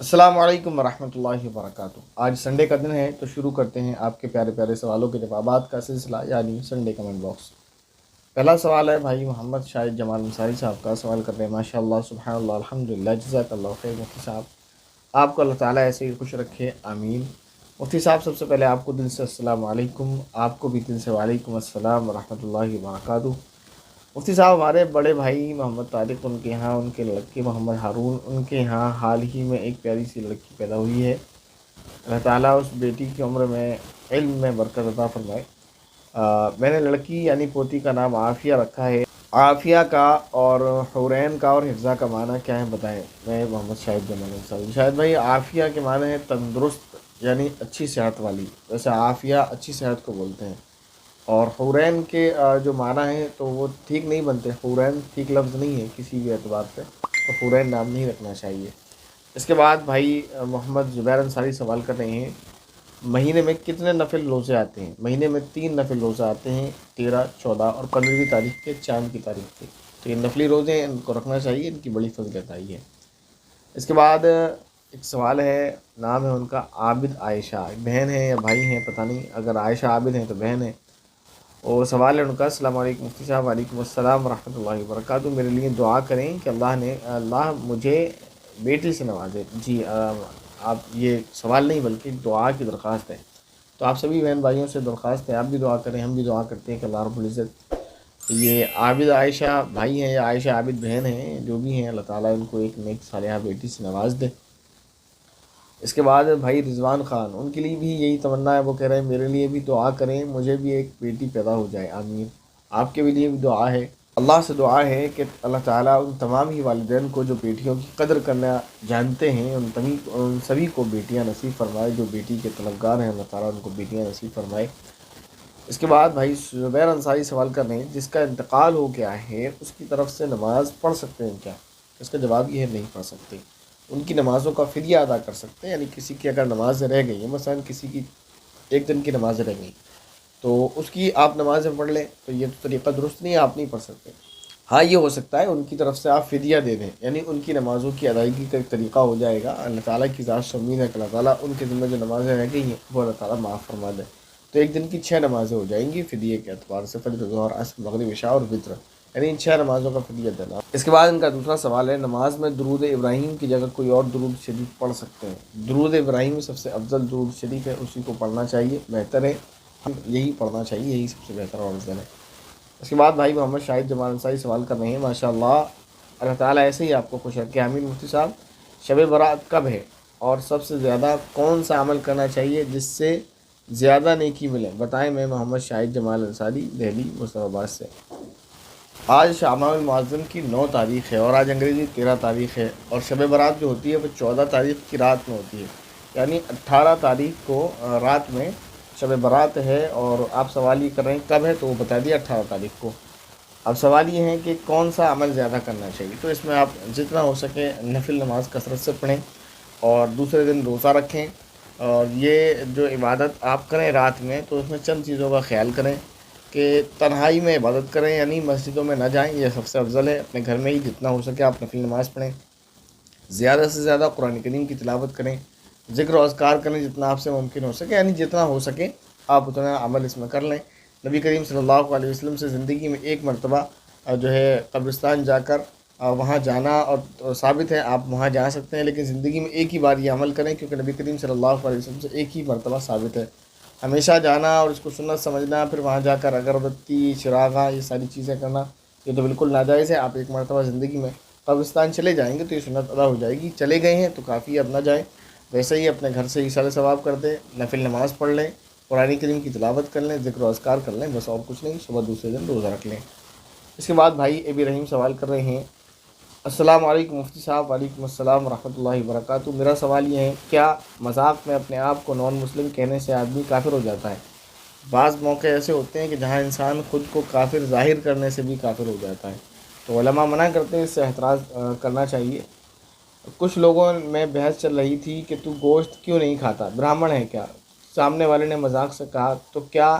السلام علیکم ورحمۃ اللہ وبرکاتہ۔ آج سنڈے کا دن ہے تو شروع کرتے ہیں آپ کے پیارے پیارے سوالوں کے جوابات کا سلسلہ، یعنی سنڈے کمنٹ باکس۔ پہلا سوال ہے بھائی محمد شاہد جمال انصاری صاحب کا۔ سوال کرتے ہیں ماشاء اللہ سبحان اللہ الحمدللہ جزاک اللہ خیر مفتی صاحب، آپ کو اللہ تعالیٰ ایسے ہی خوش رکھے آمین۔ مفتی صاحب سب سے پہلے آپ کو دل سے السلام علیکم، آپ کو بھی دل سے وعلیکم السلام ورحمۃ اللہ وبرکاتہ۔ مفتی صاحب ہمارے بڑے بھائی محمد طارق، ان کے یہاں ان کے لڑکے محمد ہارون، ان کے یہاں حال ہی میں ایک پیاری سی لڑکی پیدا ہوئی ہے۔ اللہ تعالیٰ اس بیٹی کی عمر میں علم میں برکت عطا فرمائے۔ میں نے لڑکی یعنی پوتی کا نام عافیہ رکھا ہے۔ عافیہ کا اور حورین کا اور حفظہ کا معنی کیا ہے بتائیں؟ میں محمد شاہد جمال انصاری۔ شاہد بھائی عافیہ کے معنی ہے تندرست، یعنی اچھی صحت والی، ویسے عافیہ اچھی صحت کو بولتے ہیں۔ اور حورین کے جو معنی ہیں تو وہ ٹھیک نہیں بنتے، حورین ٹھیک لفظ نہیں ہے کسی بھی اعتبار سے، تو حورین نام نہیں رکھنا چاہیے۔ اس کے بعد بھائی محمد زبیر انصاری سوال کر رہے ہیں، مہینے میں کتنے نفل روزے آتے ہیں؟ مہینے میں 3 نفل روزے آتے ہیں، 13، 14 اور 15ویں تاریخ کے، چاند کی تاریخ کے۔ تو یہ نفلی روزے ہیں، ان کو رکھنا چاہیے، ان کی بڑی فضیلت آئی ہے۔ اس کے بعد ایک سوال ہے، نام ہے ان کا عابد عائشہ، بہن ہے یا بھائی ہیں پتہ نہیں، اگر عائشہ عابد ہیں تو بہن ہے۔ اور سوال ہے ان کا، السلام علیکم مفتی صاحب۔ وعلیکم السلام ورحمۃ اللہ وبرکاتہ، میرے لیے دعا کریں کہ اللہ مجھے بیٹی سے نوازے۔ جی آپ یہ سوال نہیں بلکہ دعا کی درخواست ہے، تو آپ سبھی بہن بھائیوں سے درخواست ہے آپ بھی دعا کریں، ہم بھی دعا کرتے ہیں کہ اللہ رب العزت یہ عابد عائشہ بھائی ہیں یا عائشہ عابد بہن ہیں، جو بھی ہیں، اللہ تعالیٰ ان کو ایک نیک صالحہ بیٹی سے نواز دے۔ اس کے بعد بھائی رضوان خان، ان کے لیے بھی یہی تمنا ہے، وہ کہہ رہے ہیں میرے لیے بھی دعا کریں، مجھے بھی ایک بیٹی پیدا ہو جائے آمین۔ آپ کے لیے بھی دعا ہے، اللہ سے دعا ہے کہ اللہ تعالیٰ ان تمام ہی والدین کو جو بیٹیوں کی قدر کرنا جانتے ہیں، ان سبھی کو بیٹیاں نصیب فرمائے، جو بیٹی کے طلبگار ہیں اللہ تعالیٰ ان کو بیٹیاں نصیب فرمائے۔ اس کے بعد بھائی زبیر انصاری سوال کر رہے ہیں، جس کا انتقال ہو گیا ہے اس کی طرف سے نماز پڑھ سکتے ہیں کیا؟ اس کا جواب یہ ہے نہیں پڑھ سکتے، ان کی نمازوں کا فدیہ ادا کر سکتے ہیں، یعنی کسی کی اگر نمازیں رہ گئی ہیں، مثلا کسی کی ایک دن کی نمازیں رہ گئی تو اس کی آپ نمازیں پڑھ لیں، تو یہ تو طریقہ درست نہیں ہے، آپ نہیں پڑھ سکتے۔ ہاں یہ ہو سکتا ہے ان کی طرف سے آپ فدیہ دے دیں، یعنی ان کی نمازوں کی ادائیگی کا ایک طریقہ ہو جائے گا، اللہ تعالیٰ کی ذات سے امید ہے کہ اللہ تعالیٰ ان کے ذمہ جو نمازیں رہ گئی ہیں وہ اللہ تعالیٰ معاف فرما دے، تو ایک دن کی 6 نمازیں ہو جائیں گی فدیے کے اعتبار سے، فجر، ظہر، عصر، مغرب، عشاء اور وتر، یعنی ان 6 نمازوں کا فدیہ دینا۔ اس کے بعد ان کا دوسرا سوال ہے، نماز میں درود ابراہیم کی جگہ کوئی اور درود شریف پڑھ سکتے ہیں؟ درود ابراہیم سب سے افضل درود شریف ہے، اسی کو پڑھنا چاہیے، بہتر ہے، یہی پڑھنا چاہیے، یہی سب سے بہتر اور افضل ہے۔ اس کے بعد بھائی محمد شاہد جمال انصاری سوال کر رہے ہیں، ماشاء اللہ اللہ تعالیٰ ایسے ہی آپ کو خوش رکھے آمین۔ مفتی صاحب شب برات کب ہے اور سب سے زیادہ کون سا عمل کرنا چاہیے جس سے زیادہ نیکی ملے بتائیں؟ میں محمد شاہد جمال انصاری، دہلی مظفر آباد سے۔ آج شعبان المعظم کی 9 تاریخ ہے اور آج انگریزی 13 تاریخ ہے، اور شب برات جو ہوتی ہے وہ 14 تاریخ کی رات میں ہوتی ہے، یعنی 18 تاریخ کو رات میں شب برات ہے، اور آپ سوال یہ کر رہے ہیں کب ہے، تو وہ بتا دیا 18 تاریخ کو۔ اب سوال یہ ہے کہ کون سا عمل زیادہ کرنا چاہیے، تو اس میں آپ جتنا ہو سکے نفل نماز کثرت سے پڑھیں، اور دوسرے دن روزہ رکھیں، اور یہ جو عبادت آپ کریں رات میں تو اس میں چند چیزوں کا خیال کریں کہ تنہائی میں عبادت کریں، یعنی مسجدوں میں نہ جائیں، یہ سب سے افضل ہے، اپنے گھر میں ہی جتنا ہو سکے آپ نفل نماز پڑھیں، زیادہ سے زیادہ قرآن کریم کی تلاوت کریں، ذکر و اذکار کریں جتنا آپ سے ممکن ہو سکے، یعنی جتنا ہو سکے آپ اتنا عمل اس میں کر لیں۔ نبی کریم صلی اللہ علیہ وسلم سے زندگی میں ایک مرتبہ جو ہے قبرستان جا کر وہاں جانا اور ثابت ہے، آپ وہاں جا سکتے ہیں، لیکن زندگی میں ایک ہی بار یہ عمل کریں، کیونکہ نبی کریم صلی اللہ علیہ وسلم سے ایک ہی مرتبہ ثابت ہے۔ ہمیشہ جانا اور اس کو سنت سمجھنا، پھر وہاں جا کر اگربتی، چراغاں، یہ ساری چیزیں کرنا، یہ تو بالکل ناجائز ہے۔ آپ ایک مرتبہ زندگی میں قبرستان چلے جائیں گے تو یہ سنت ادا ہو جائے گی، چلے گئے ہیں تو کافی، اب نہ جائیں، ویسے ہی اپنے گھر سے ایصال ثواب کر دیں، نفل نماز پڑھ لیں، قرآن کریم کی تلاوت کر لیں، ذکر و اذکار کر لیں، بس اور کچھ نہیں، صبح دوسرے دن روزہ رکھ لیں۔ اس کے بعد بھائی ابی رحیم سوال کر رہے ہیں، السلام علیکم مفتی صاحب۔ وعلیکم السلام ورحمۃ اللہ وبرکاتہ، میرا سوال یہ ہے، کیا مذاق میں اپنے آپ کو نان مسلم کہنے سے آدمی کافر ہو جاتا ہے؟ بعض موقع ایسے ہوتے ہیں کہ جہاں انسان خود کو کافر ظاہر کرنے سے بھی کافر ہو جاتا ہے، تو علماء منع کرتے ہیں، اس سے احتراز کرنا چاہیے۔ کچھ لوگوں میں بحث چل رہی تھی کہ تو گوشت کیوں نہیں کھاتا، برہمن ہے کیا؟ سامنے والے نے مذاق سے کہا تو کیا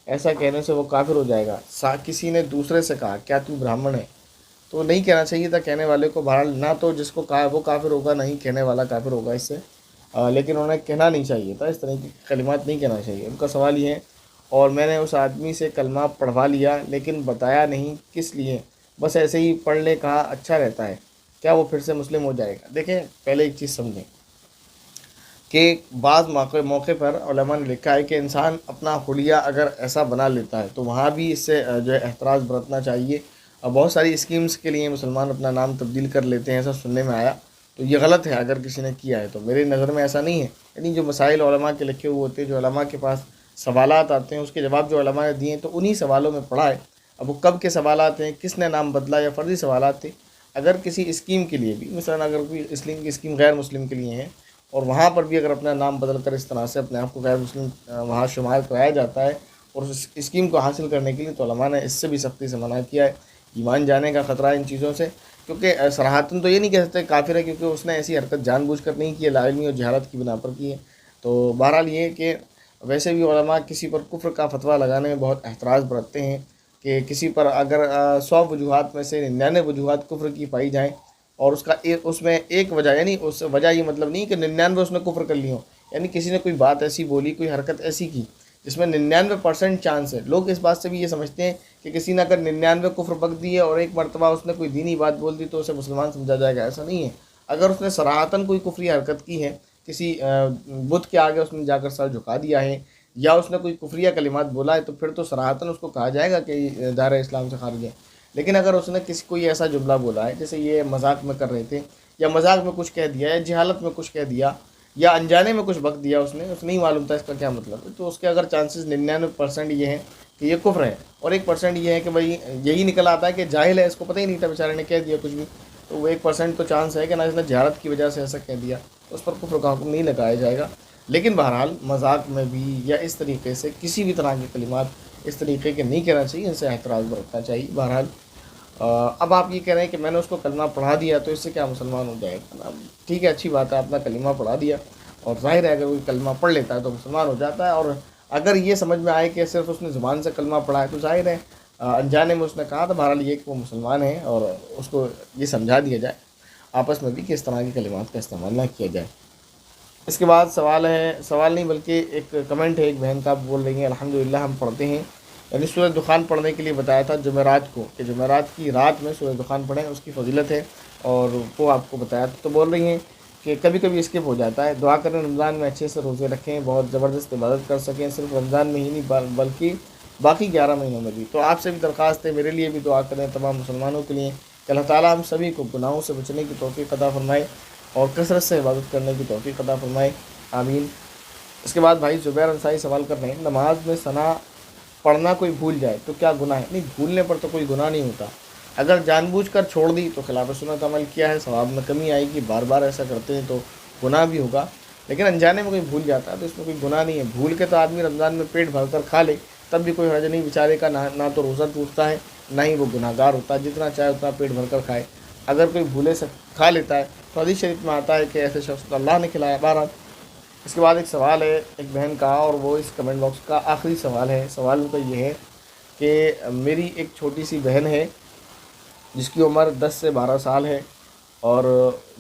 ایسا کہنے سے وہ کافر ہو جائے گا؟ کسی نے دوسرے سے کہا کیا تو برہمن ہے؟ تو تو نہیں کہنا چاہیے تھا کہنے والے کو. بہرحال نہ تو جس کو کہا وہ کافر ہوگا، نہ ہی کہنے والا کافر ہوگا اس سے، لیکن انہیں کہنا نہیں چاہیے تھا، اس طرح کی کلمات نہیں کہنا چاہیے. ان کا سوال یہ ہے، اور میں نے اس آدمی سے کلمہ پڑھوا لیا لیکن بتایا نہیں کس لیے، بس ایسے ہی پڑھ لے کہا اچھا رہتا ہے، کیا وہ پھر سے مسلم ہو جائے گا؟ دیکھیں پہلے ایک چیز سمجھیں کہ بعض موقع پر علماء نے لکھا ہے کہ انسان اپنا حلیہ اگر ایسا بنا لیتا ہے تو وہاں بھی اس سے جو ہے احتراز برتنا چاہیے. اور بہت ساری اسکیمز کے لیے مسلمان اپنا نام تبدیل کر لیتے ہیں، ایسا سننے میں آیا. تو یہ غلط ہے اگر کسی نے کیا ہے تو، میری نظر میں ایسا نہیں ہے. یعنی جو مسائل علماء کے لکھے ہوئے ہوتے ہیں، جو علماء کے پاس سوالات آتے ہیں، اس کے جواب جو علماء نے دیے ہیں تو انہی سوالوں میں پڑھا ہے. اب وہ کب کے سوالات ہیں، کس نے نام بدلا، یا فرضی سوالات تھے. اگر کسی اسکیم کے لیے بھی، مثلا اگر کوئی اسکیم غیر مسلم کے لیے ہے اور وہاں پر بھی اگر اپنا نام بدل کر اس طرح سے اپنے آپ کو غیر مسلم وہاں شمار کرایا جاتا ہے اور اس اسکیم کو حاصل کرنے کے لیے، تو علماء نے اس سے بھی سختی سے منع کیا ہے. ایمان جانے کا خطرہ ہے ان چیزوں سے، کیونکہ صراحتاً تو یہ نہیں کہہ سکتے کافر ہے، کیونکہ اس نے ایسی حرکت جان بوجھ کر نہیں کی ہے، لا علمی اور جہالت کی بنا پر کی ہے. تو بہرحال یہ کہ ویسے بھی علماء کسی پر کفر کا فتویٰ لگانے میں بہت احتراز برتتے ہیں کہ کسی پر اگر 100 وجوہات میں سے 99 وجوہات کفر کی پائی جائیں اور اس میں ایک وجہ، یعنی اس وجہ یہ مطلب نہیں کہ 99 اس نے کفر کر لی ہوں، یعنی کسی نے کوئی بات ایسی بولی، کوئی حرکت ایسی کی جس میں 99% چانس ہے. لوگ اس بات سے بھی یہ سمجھتے ہیں کہ کسی نے اگر 99 کفر بک دیے اور ایک مرتبہ اس نے کوئی دینی بات بول دی تو اسے مسلمان سمجھا جائے گا. ایسا نہیں ہے. اگر اس نے صراحتاً کوئی کفری حرکت کی ہے، کسی بت کے آگے اس نے جا کر سر جھکا دیا ہے، یا اس نے کوئی کفریہ کلمات بولا ہے، تو پھر تو صراحتاً اس کو کہا جائے گا کہ یہ دائرہ اسلام سے خارج ہے. لیکن اگر اس نے کوئی ایسا جملہ بولا ہے جیسے یہ مذاق میں کر رہے تھے، یا مذاق میں کچھ کہہ دیا، یا جہالت میں کچھ کہہ دیا، یا انجانے میں کچھ بک دیا، اس نے نہیں معلوم تھا اس کا کیا مطلب ہے، تو اس کے اگر چانسز 99% یہ ہیں کہ یہ کفر ہے، اور 1% یہ ہے کہ بھائی یہی نکل آتا ہے کہ جاہل ہے، اس کو پتہ ہی نہیں تھا بیچارے نے کہہ دیا کچھ بھی، تو وہ 1% تو چانس ہے کہ نہ اس نے جہالت کی وجہ سے ایسا کہہ دیا، تو اس پر کفر کا حکم نہیں لگایا جائے گا. لیکن بہرحال مذاق میں بھی یا اس طریقے سے کسی بھی طرح کے کلمات اس طریقے کے نہیں کہنا چاہیے، ان سے احتراز برتنا چاہیے. بہرحال اب آپ یہ کہہ رہے ہیں کہ میں نے اس کو کلمہ پڑھا دیا تو اس سے کیا مسلمان ہو جائے گا؟ ٹھیک ہے، اچھی بات ہے، اپنا کلمہ پڑھا دیا، اور ظاہر ہے اگر کوئی کلمہ پڑھ لیتا ہے تو مسلمان ہو جاتا ہے. اور اگر یہ سمجھ میں آئے کہ صرف اس نے زبان سے کلمہ پڑھا ہے تو ظاہر ہے انجانے میں اس نے کہا، تو بہرحال یہ کہ وہ مسلمان ہے، اور اس کو یہ سمجھا دیا جائے آپس میں بھی کہ اس طرح کی کلمات کا استعمال نہ کیا جائے. اس کے بعد سوال نہیں بلکہ ایک کمنٹ ہے ایک بہن کا، بول رہی ہیں الحمدللہ ہم پڑھتے ہیں، یعنی سورہ دخان پڑھنے کے لیے بتایا تھا جمعرات کو کہ جمعرات کی رات میں سورہ دخان پڑھیں، اس کی فضیلت ہے، اور وہ آپ کو بتایا تھا. تو بول رہی ہیں کہ کبھی کبھی اسکپ ہو جاتا ہے، دعا کریں رمضان میں اچھے سے روزے رکھیں، بہت زبردست عبادت کر سکیں، صرف رمضان میں ہی نہیں بلکہ باقی 11 مہینوں میں بھی. تو آپ سے بھی درخواست ہے، میرے لیے بھی دعا کریں، تمام مسلمانوں کے لیے، کہ اللہ تعالیٰ ہم سبھی کو گناہوں سے بچنے کی توفیق عطا فرمائے اور کثرت سے عبادت کرنے کی توفیق عطا فرمائے، آمین. اس کے بعد بھائی زبیر انصاری سوال کر رہے ہیں، نماز میں ثنا پڑھنا کوئی بھول جائے تو کیا گناہ ہے؟ نہیں، بھولنے پر تو کوئی گناہ نہیں ہوتا. اگر جان بوجھ کر چھوڑ دی تو خلاف سنت عمل کیا ہے، ثواب میں کمی آئے گی، بار بار ایسا کرتے ہیں تو گناہ بھی ہوگا. لیکن انجانے میں کوئی بھول جاتا ہے تو اس میں کوئی گناہ نہیں ہے. بھول کے تو آدمی رمضان میں پیٹ بھر کر کھا لے تب بھی کوئی حرج نہیں، بیچارے کا نہ تو روزہ ٹوٹتا ہے نہ ہی وہ گناہ گار ہوتا ہے، جتنا چاہے اتنا پیٹ بھر کر کھائے. اگر کوئی بھولے سے کھا لیتا ہے تو حدیث شریف میں آتا ہے کہ ایسے شخص کو اللہ نے کھلایا. بہرحال اس کے بعد ایک سوال ہے ایک بہن کا، اور وہ اس کمنٹ باکس کا آخری سوال ہے. سوال ان کا یہ ہے کہ میری ایک چھوٹی سی بہن ہے جس کی عمر 10 سے 12 سال ہے، اور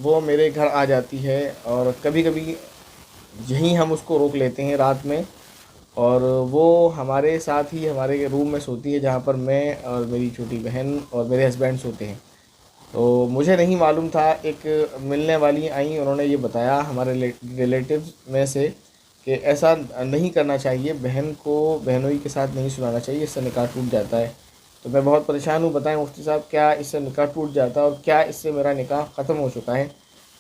وہ میرے گھر آ جاتی ہے، اور کبھی کبھی یہیں ہم اس کو روک لیتے ہیں رات میں، اور وہ ہمارے ساتھ ہی ہمارے روم میں سوتی ہے جہاں پر میں اور میری چھوٹی بہن اور میرے ہسبینڈ سوتے ہیں. تو مجھے نہیں معلوم تھا، ایک ملنے والی آئیں، انہوں نے یہ بتایا ہمارے ریلیٹیوز میں سے کہ ایسا نہیں کرنا چاہیے، بہن کو بہنوئی کے ساتھ نہیں سلانا چاہیے، اس سے نکاح ٹوٹ جاتا ہے. تو میں بہت پریشان ہوں، بتائیں مفتی صاحب کیا اس سے نکاح ٹوٹ جاتا ہے، اور کیا اس سے میرا نکاح ختم ہو چکا ہے؟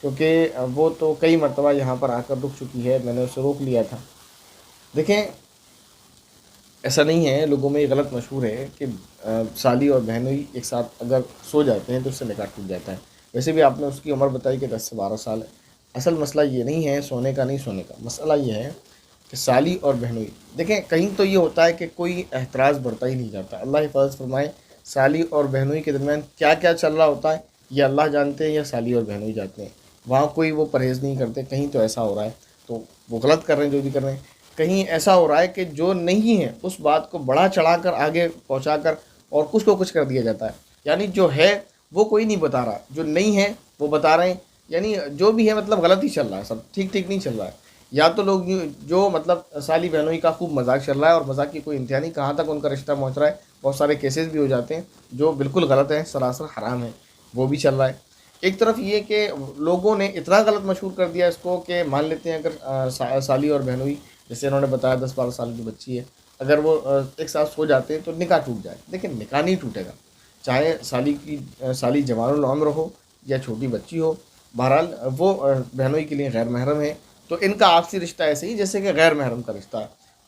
کیونکہ وہ تو کئی مرتبہ یہاں پر آ کر رک چکی ہے، میں نے اسے روک لیا تھا. دیکھیں ایسا نہیں ہے، لوگوں میں یہ غلط مشہور ہے کہ سالی اور بہنوئی ایک ساتھ اگر سو جاتے ہیں تو اس سے نکاح ٹوٹ جاتا ہے. ویسے بھی آپ نے اس کی عمر بتائی کہ 10 سے 12 سال ہے. اصل مسئلہ یہ نہیں ہے سونے کا نہیں سونے کا، مسئلہ یہ ہے کہ سالی اور بہنوئی، دیکھیں کہیں تو یہ ہوتا ہے کہ کوئی احتراز برتا ہی نہیں جاتا. اللہ حفاظت فرمائے، سالی اور بہنوئی کے درمیان کیا کیا چل رہا ہوتا ہے یہ اللہ جانتے ہیں یا سالی اور بہنوئی جانتے ہیں. وہاں کوئی وہ پرہیز نہیں کرتے، کہیں تو ایسا ہو رہا ہے تو وہ غلط کر رہے ہیں جو بھی کر رہے ہیں، کہیں ایسا ہو رہا ہے کہ جو نہیں ہے اس بات کو بڑھا چڑھا کر آگے پہنچا کر اور کچھ کو کچھ کر دیا جاتا ہے. یعنی جو ہے وہ کوئی نہیں بتا رہا، جو نہیں ہے وہ بتا رہے ہیں، یعنی جو بھی ہے مطلب غلط ہی چل رہا ہے، سب ٹھیک نہیں چل رہا ہے۔ یا تو لوگ جو مطلب سالی بہنوئی کا خوب مذاق چل رہا ہے، اور مذاق کی کوئی انتہا نہیں، کہاں تک ان کا رشتہ پہنچ رہا ہے، بہت سارے کیسز بھی ہو جاتے ہیں جو بالکل غلط ہیں، سراسر حرام ہے، وہ بھی چل رہا ہے۔ ایک طرف یہ کہ لوگوں نے اتنا غلط مشہور کر دیا اس کو کہ مان لیتے ہیں اگر سالی اور بہنوئی، جیسے انہوں نے بتایا 10-12 سال کی بچی ہے، اگر وہ ایک ساتھ سو جاتے ہیں تو نکاح ٹوٹ جائے، لیکن نکاح نہیں ٹوٹے گا، چاہے سالی جوان العمر ہو یا چھوٹی بچی ہو، بہرحال وہ بہنوئی کے لیے غیر محرم ہے۔ تو ان کا آپسی رشتہ ایسے ہی جیسے کہ غیر محرم کا رشتہ ہے۔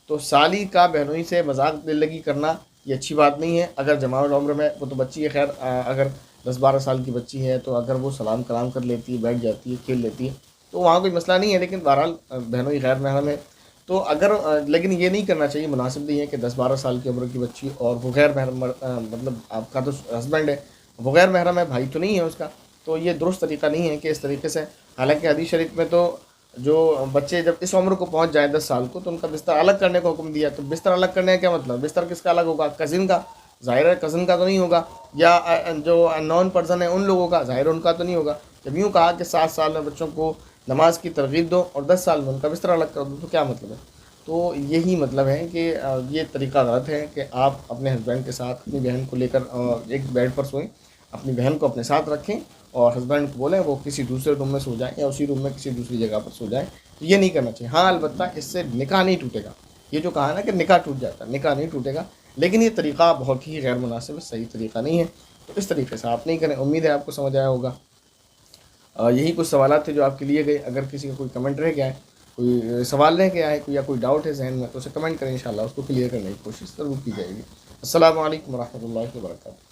تو سالی کا بہنوئی سے مذاق دل لگی کرنا یہ اچھی بات نہیں ہے۔ اگر جماع العمر میں وہ تو بچی ہے، خیر اگر 10-12 سال کی بچی ہے تو اگر وہ سلام کلام کر لیتی ہے، بیٹھ جاتی ہے، کھیل لیتی ہے، تو وہاں کوئی مسئلہ نہیں ہے، لیکن بہرحال بہنوئی غیر محرم ہے۔ تو اگر لیکن یہ نہیں کرنا چاہیے، مناسب نہیں ہے کہ 10-12 سال کی عمر کی بچی اور وہ غیر محرم مطلب آپ کا تو ہسبینڈ ہے، وہ غیر محرم ہے، بھائی تو نہیں ہے اس کا، تو یہ درست طریقہ نہیں ہے کہ اس طریقے سے۔ حالانکہ حدیث شریف میں تو جو بچے جب اس عمر کو پہنچ جائیں 10 سال کو تو ان کا بستر الگ کرنے کو حکم دیا۔ تو بستر الگ کرنے کا کیا مطلب؟ بستر کس کا الگ ہوگا؟ کزن کا، ظاہر ہے کزن کا تو نہیں ہوگا، یا جو نان پرسن ہے ان لوگوں کا، ظاہر ہے ان کا تو نہیں ہوگا۔ جب یوں کہا کہ 7 سال میں بچوں کو نماز کی ترغیب دو اور 10 سال میں ان کا بستر الگ کر دو، تو کیا مطلب ہے؟ تو یہی مطلب ہے کہ یہ طریقہ غلط ہے کہ آپ اپنے ہسبینڈ کے ساتھ اپنی بہن کو لے کر ایک بیڈ پر سوئیں، اپنی بہن کو اپنے ساتھ رکھیں، اور ہسبینڈ کو بولیں وہ کسی دوسرے روم میں سو جائیں یا اسی روم میں کسی دوسری جگہ پر سو جائیں۔ تو یہ نہیں کرنا چاہیے۔ ہاں البتہ اس سے نکاح نہیں ٹوٹے گا، یہ جو کہا نا کہ نکاح ٹوٹ جاتا ہے، نکاح نہیں ٹوٹے گا، لیکن یہ طریقہ بہت ہی غیر مناسب ہے، صحیح طریقہ نہیں ہے۔ تو اس طریقے سے آپ نہیں کریں۔ امید ہے آپ کو سمجھ آیا ہوگا۔ یہی کچھ سوالات تھے جو آپ کے لیے گئے۔ اگر کسی کا کوئی کمنٹ رہ گیا ہے، کوئی سوال رہ گیا ہے، یا کوئی ڈاؤٹ ہے ذہن میں، تو اسے کمنٹ کریں، انشاءاللہ اس کو کلیئر کرنے کی کوشش ضرور کی جائے گی۔ السلام علیکم ورحمۃ اللہ وبرکاتہ۔